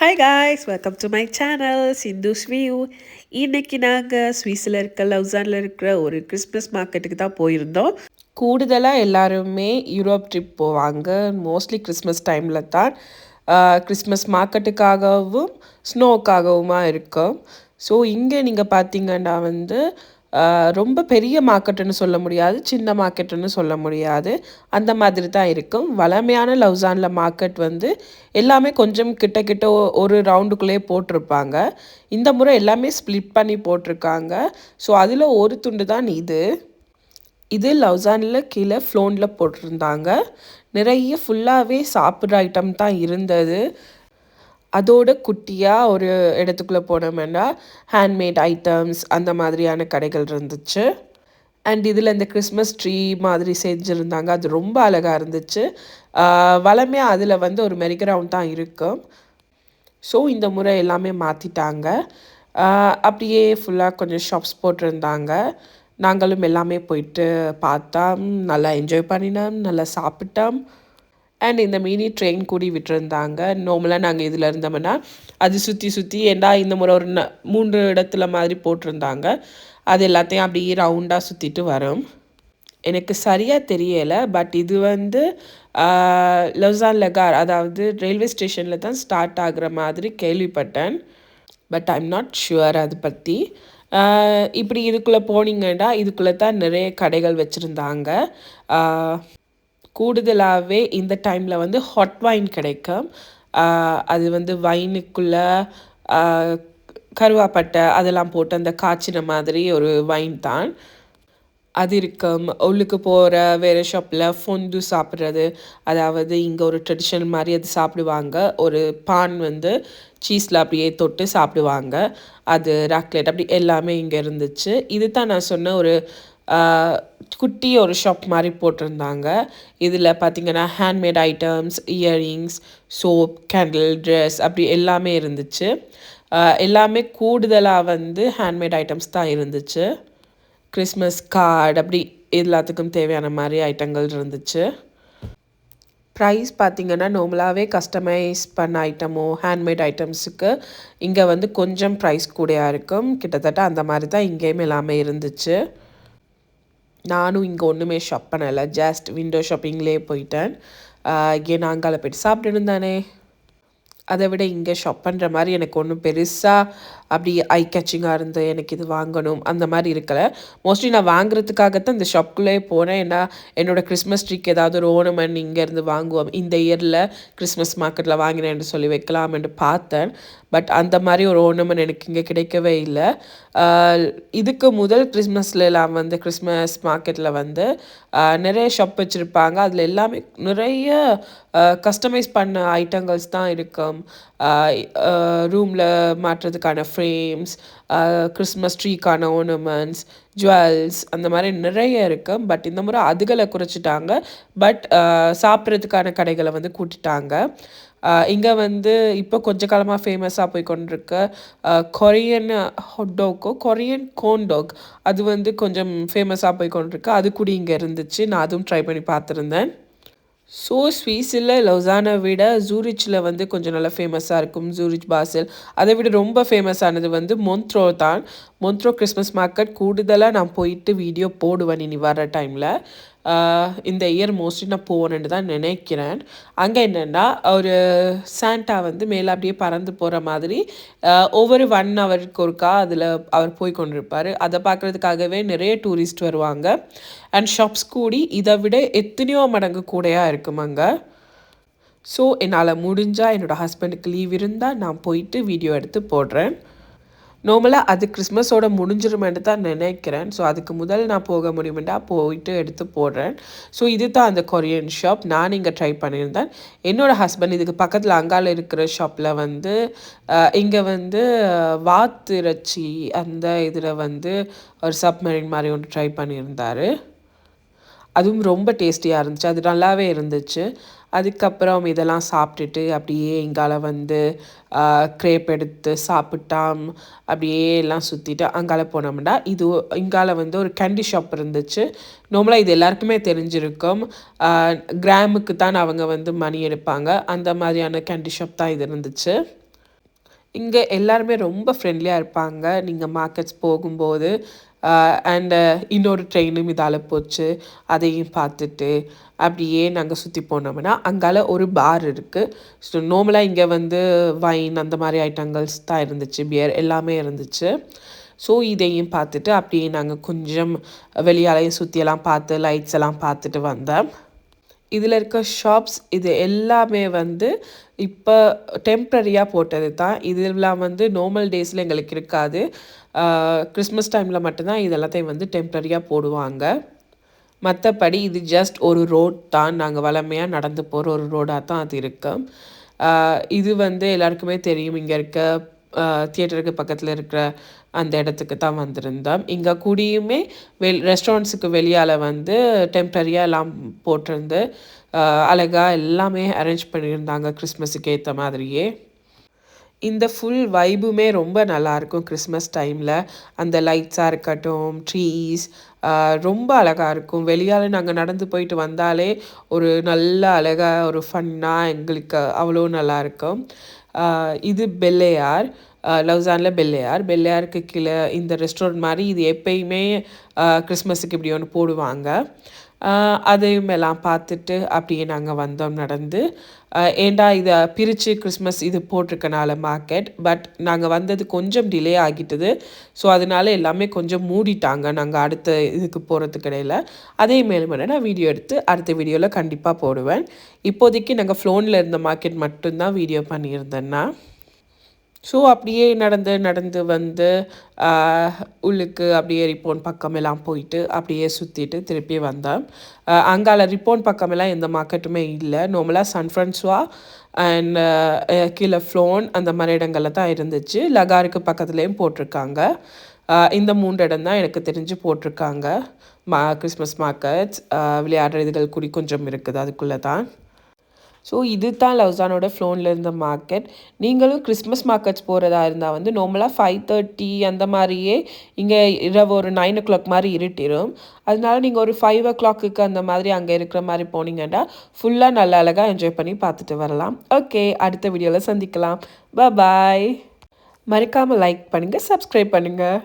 Hi guys, welcome to my channel Sindhu's view. இன்னைக்கு நாங்கள் ஸ்வீஸில் இருக்க லவுசானில் இருக்கிற ஒரு கிறிஸ்மஸ் மார்க்கெட்டுக்கு தான் போயிருந்தோம். கூடுதலாக எல்லாருமே யூரோப் ட்ரிப் போவாங்க. மோஸ்ட்லி கிறிஸ்மஸ் டைமில் தான் கிறிஸ்மஸ் மார்க்கெட்டுக்காகவும் ஸ்னோக்காகவுமா இருக்கும். ஸோ இங்கே நீங்கள் பார்த்தீங்கன்னா ரொம்ப பெரிய மார்க்கெட்டுன்னு சொல்ல முடியாது, சின்ன மார்க்கெட்டுன்னு சொல்ல முடியாது, அந்த மாதிரி தான் இருக்கும். வளமையான லவுசானில் மார்க்கெட் எல்லாமே கொஞ்சம் கிட்ட கிட்ட ஒரு ரவுண்டுக்குள்ளேயே போட்டிருப்பாங்க. இந்த முறை எல்லாமே ஸ்ப்ளிட் பண்ணி போட்டிருக்காங்க. ஸோ அதில் ஒரு துண்டு தான் இது லவுசானில் கீழே ஃப்ளோனில் போட்டிருந்தாங்க. நிறைய ஃபுல்லாகவே சாப்பிட்ற ஐட்டம் தான் இருந்தது. அதோட குட்டியாக ஒரு இடத்துக்குள்ளே போனோம்னா ஹேண்ட்மேட் ஐட்டம்ஸ் அந்த மாதிரியான கடைகள் இருந்துச்சு. அண்ட் இதில் இந்த கிறிஸ்மஸ் ட்ரீ மாதிரி செஞ்சுருந்தாங்க. அது ரொம்ப அழகாக இருந்துச்சு. வளமையாக அதில் ஒரு மெரி கிரவுண்ட் தான் இருக்கும். ஸோ இந்த முறை எல்லாமே மாற்றிட்டாங்க. அப்படியே ஃபுல்லாக கொஞ்சம் ஷாப்ஸ் போட்டிருந்தாங்க. நாங்களும் எல்லாமே போயிட்டு பார்த்தோம், நல்லா என்ஜாய் பண்ணினோம், நல்லா சாப்பிட்டோம். அண்ட் இந்த மினி ட்ரெயின் கூடி விட்டுருந்தாங்க. நார்மலாக நாங்கள் இதில் இருந்தோம்னா அது சுற்றி சுற்றி ஏண்டா இந்த முறை ஒரு 3 இடத்துல மாதிரி போட்டிருந்தாங்க. அது எல்லாத்தையும் அப்படியே ரவுண்டாக சுற்றிட்டு வரும். எனக்கு சரியாக தெரியலை, பட் இது லவுசான் லகார், அதாவது ரயில்வே ஸ்டேஷனில் தான் ஸ்டார்ட் ஆகுற மாதிரி கேள்விப்பட்டேன். பட் ஐம் நாட் ஷுவர் அதை பற்றி. இப்படி இதுக்குள்ளே போனீங்கன்னா இதுக்குள்ளே தான் நிறைய கடைகள் வச்சுருந்தாங்க. கூடுதலாகவே இந்த டைமில் ஹாட் வைன் கிடைக்கும். அது வைனுக்குள்ளே கருவாப்பட்டை அதெல்லாம் போட்டு அந்த காய்ச்சின மாதிரி ஒரு வைன் தான் அது இருக்கும். உள்ளுக்கு போகிற வேறு ஷாப்பில் ஃபொந்து சாப்பிட்றது, அதாவது இங்கே ஒரு ட்ரெடிஷனல் மாதிரி அது சாப்பிடுவாங்க. ஒரு பான் சீஸில் அப்படியே தொட்டு சாப்பிடுவாங்க. அது ராக்லெட் அப்படி எல்லாமே இங்கே இருந்துச்சு. இது தான் நான் சொன்ன ஒரு குட்டி ஒரு ஷாப் மாதிரி போட்டிருந்தாங்க. இதில் பார்த்திங்கன்னா handmade items, earrings, soap, candle, dress அப்படி எல்லாமே இருந்துச்சு. எல்லாமே கூடுதலாக ஹேண்ட்மேட் ஐட்டம்ஸ் தான் இருந்துச்சு. கிறிஸ்மஸ் கார்டு அப்படி எல்லாத்துக்கும் தேவையான மாதிரி ஐட்டங்கள் இருந்துச்சு. ப்ரைஸ் பார்த்திங்கன்னா நார்மலாகவே கஸ்டமைஸ் பண்ண ஐட்டமோ ஹேண்ட்மேட் ஐட்டம்ஸுக்கு இங்கே கொஞ்சம் ப்ரைஸ் கூடயாக இருக்கும். கிட்டத்தட்ட அந்த மாதிரி தான் இங்கேயும் எல்லாமே இருந்துச்சு. நானும் இங்கே ஒன்றுமே ஷாப் பண்ணலை, ஜஸ்ட் விண்டோ ஷாப்பிங்லேயே போயிட்டேன். இங்கே நான் அங்கால போய்ட்டு சாப்பிட்டுன்னு தானே, அதை விட இங்கே ஷாப் பண்ணுற மாதிரி எனக்கு ஒன்றும் பெருசாக அப்படி ஐ கேச்சிங்காக இருந்து எனக்கு இது வாங்கணும் அந்த மாதிரி இருக்கலை. மோஸ்ட்லி நான் வாங்குறதுக்காகத்தான் இந்த ஷாப்புக்குள்ளே போனேன். ஏன்னா என்னோடய கிறிஸ்மஸ் ட்ரீக்கு ஏதாவது ஒரு ஓர்னமெண்ட் இங்கேருந்து வாங்குவோம், இந்த இயரில் கிறிஸ்மஸ் மார்க்கெட்டில் வாங்கினேன்னு சொல்லி வைக்கலாம்னு பார்த்தேன். பட் அந்த மாதிரி ஒரு ஓர்னமெண்ட் எனக்கு இங்கே கிடைக்கவே இல்லை. இதுக்கு முதல் கிறிஸ்மஸ்லாம் கிறிஸ்மஸ் மார்க்கெட்டில் நிறைய ஷாப் வச்சுருப்பாங்க. அதில் எல்லாமே நிறைய கஸ்டமைஸ் பண்ண ஐட்டங்கள்ஸ் தான் இருக்கும். ரூமில் மாட்டுறதுக்கான ஃப்ரேம்ஸ், கிறிஸ்மஸ் ட்ரீக்கான ஓர்னமெண்ட்ஸ், ஜுவல்ஸ் அந்த மாதிரி நிறைய இருக்குது. பட் இந்த முறை அதுகளை குறைச்சிட்டாங்க. பட் சாப்பிட்றதுக்கான கடைகளை கூட்டிட்டாங்க. இங்கே இப்போ கொஞ்ச காலமாக ஃபேமஸாக போய் கொண்டிருக்க கொரியன் ஹாட்டோக்கோ கொரியன் கோன்டாக் அது கொஞ்சம் ஃபேமஸாக போய் கொண்டிருக்கு. அது கூட இங்கே இருந்துச்சு. நான் அதுவும் ட்ரை பண்ணி பார்த்துருந்தேன். ஸோ ஸ்வீஸில் லவுசானை விட ஜூரிச்சில் கொஞ்சம் நல்லா ஃபேமஸாக இருக்கும். ஜூரிச் பாசல் அதை விட ரொம்ப ஃபேமஸானது மொந்த்ரோ தான். மொந்த்ரோ கிறிஸ்மஸ் மார்க்கெட் கூடுதலாக நான் போயிட்டு வீடியோ போடுவேன் இனி வர டைமில். இந்த இயர் மோஸ்ட்லி நான் போவேன்னு தான் நினைக்கிறேன். அங்கே என்னென்னா ஒரு சாண்டா மேலே அப்படியே பறந்து போகிற மாதிரி ஒவ்வொரு 1 ஹவருக்கு ஒருக்கா அதில் அவர் போய் கொண்டிருப்பார். அதை பார்க்குறதுக்காகவே நிறைய டூரிஸ்ட் வருவாங்க. அண்ட் ஷாப்ஸ் கூடி இதை விட எத்தனையோ மடங்கு கூடையாக இருக்கும் அங்கே. ஸோ என்னால் முடிஞ்சால் என்னோடய ஹஸ்பண்டுக்கு லீவ் இருந்தால் நான் போயிட்டு வீடியோ எடுத்து போடுறேன். நார்மலாக அது கிறிஸ்மஸோட முடிஞ்சிருமென்று தான் நினைக்கிறேன். ஸோ அதுக்கு முதல் நான் போக முடியுமெண்டா போயிட்டு எடுத்து போடுறேன். ஸோ இது தான் அந்த கொரியன் ஷாப் நான் இங்கே ட்ரை பண்ணியிருந்தேன். என்னோடய ஹஸ்பண்ட் இதுக்கு பக்கத்தில் அங்கால இருக்கிற ஷாப்பில் இங்கே வாத்திறச்சி அந்த இதில் ஒரு சப்மரீன் மாதிரி ஒன்று ட்ரை பண்ணியிருந்தார். அதுவும் ரொம்ப டேஸ்டியாக இருந்துச்சு. அது நல்லாவே இருந்துச்சு. அதுக்கப்புறம் இதெல்லாம் சாப்பிட்டுட்டு அப்படியே இங்கால க்ரேப் எடுத்து சாப்பிட்டாம். அப்படியே எல்லாம் சுற்றிட்டு அங்கால போனோம்னா இது இங்கால ஒரு கேண்டி ஷாப் இருந்துச்சு. நார்மலாக இது எல்லாருக்குமே தெரிஞ்சிருக்கும். கிராமுக்கு தான் அவங்க மணி எடுப்பாங்க. அந்த மாதிரியான கேண்டி ஷாப் தான் இது இருந்துச்சு. இங்கே எல்லாருமே ரொம்ப ஃப்ரெண்ட்லியாக இருப்பாங்க நீங்கள் மார்க்கெட்ஸ் போகும்போது. அண்டு இன்னொரு ட்ரெயினும் இதால் போச்சு, அதையும் பார்த்துட்டு அப்படியே நாங்கள் சுற்றி போனோம்னா அங்கால ஒரு பார் இருக்குது. ஸோ நார்மலாக இங்கே வந்து வைன் அந்த மாதிரி ஐட்டங்கள்ஸ் தான் இருந்துச்சு, பியர் எல்லாமே இருந்துச்சு. ஸோ இதையும் பார்த்துட்டு அப்படியே நாங்கள் கொஞ்சம் வெளியாலையும் சுற்றியெல்லாம் பார்த்து லைட்ஸ் எல்லாம் பார்த்துட்டு வந்தோம். இதில் இருக்க ஷாப்ஸ் இது எல்லாமே வந்து இப்போ டெம்ப்ரரியாக போட்டது தான். இதெல்லாம் வந்து நார்மல் டேஸில் எங்களுக்கு இருக்காது. கிறிஸ்மஸ் டைமில் மட்டும்தான் இது எல்லாத்தையும் வந்து டெம்ப்ரரியாக போடுவாங்க. மற்றபடி இது ஜஸ்ட் ஒரு ரோட் தான், நாங்கள் வளமையாக நடந்து போகிற ஒரு ரோடாக தான் அது இருக்கும். இது வந்து எல்லாருக்குமே தெரியும், இங்கே இருக்க தியேட்டருக்கு பக்கத்தில் இருக்கிற அந்த இடத்துக்கு தான் வந்திருந்தோம். இங்கே கூடியுமே ரெஸ்டாரண்ட்ஸுக்கு வெளியால் வந்து டெம்ப்ரரியாக எல்லாம் போட்டிருந்து அழகாக எல்லாமே அரேஞ்ச் பண்ணியிருந்தாங்க கிறிஸ்மஸுக்கு ஏற்ற மாதிரியே. இந்த ஃபுல் வைபுமே ரொம்ப நல்லாயிருக்கும் கிறிஸ்மஸ் டைமில். அந்த லைட்ஸாக இருக்கட்டும், ட்ரீஸ் ரொம்ப அழகாக இருக்கும். வெளியால் நாங்கள் நடந்து போயிட்டு வந்தாலே ஒரு நல்ல அழகாக ஒரு ஃபன்னாக எங்களுக்கு அவ்வளோ நல்லாயிருக்கும். இது பெல்லேயார், லவுசானில் பெல்லேயாருக்கு கீழே இந்த ரெஸ்டாரண்ட் மாதிரி இது எப்பயுமே கிறிஸ்மஸுக்கு இப்படி ஒன்று போடுவாங்க. அதையும் எல்லாம் பார்த்துட்டு அப்படியே நாங்கள் வந்தோம் நடந்து. ஏண்டா இதை பிரித்து கிறிஸ்மஸ் இது போட்டிருக்கனால மார்க்கெட், பட் நாங்கள் வந்தது கொஞ்சம் டிலே ஆகிட்டுது. ஸோ அதனால எல்லாமே கொஞ்சம் மூடிட்டாங்க நாங்கள் அடுத்த இதுக்கு போகிறதுக்கு இடையில். அதே மேலும் நான் வீடியோ எடுத்து அடுத்த வீடியோவில் கண்டிப்பாக போடுவேன். இப்போதைக்கு நாங்கள் ஃபோனில் இருந்த மார்க்கெட் மட்டும்தான் வீடியோ பண்ணியிருந்தேன்னா. ஸோ அப்படியே நடந்து வந்து உள்ளுக்கு அப்படியே ரிப்போன் பக்கமெல்லாம் போயிட்டு அப்படியே சுற்றிட்டு திருப்பி வந்தேன். அங்கால ரிப்போன் பக்கமெல்லாம் எந்த மார்க்கெட்டுமே இல்லை. நார்மலாக சான் ஃப்ரான்சுவா அண்ட் கீழே ஃப்ளோன் அந்த மாதிரி இடங்களில் தான் இருந்துச்சு. லகாருக்கு பக்கத்துலேயும் போட்டிருக்காங்க. இந்த 3 இடம் தான் எனக்கு தெரிஞ்சு போட்டிருக்காங்க கிறிஸ்மஸ் மார்க்கெட்ஸ். விளையாடுற இதுகள் கூடி கொஞ்சம் இருக்குது அதுக்குள்ளே தான். ஸோ இது தான் லவுசானோட ஃப்ளோனில் இருந்த மார்க்கெட். நீங்களும் கிறிஸ்மஸ் மார்க்கெட்ஸ் போகிறதா இருந்தால் வந்து நார்மலாக 5:30 அந்த மாதிரியே இங்கே இரவு ஒரு 9 o'clock மாதிரி இருட்டிடும். அதனால நீங்கள் ஒரு 5 o'clock அந்த மாதிரி அங்கே இருக்கிற மாதிரி போனீங்கன்னா ஃபுல்லாக நல்ல அழகாக என்ஜாய் பண்ணி பார்த்துட்டு வரலாம். ஓகே, அடுத்த வீடியோவில் சந்திக்கலாம். பாய். மறக்காமல் லைக் பண்ணுங்கள், சப்ஸ்கிரைப் பண்ணுங்கள்.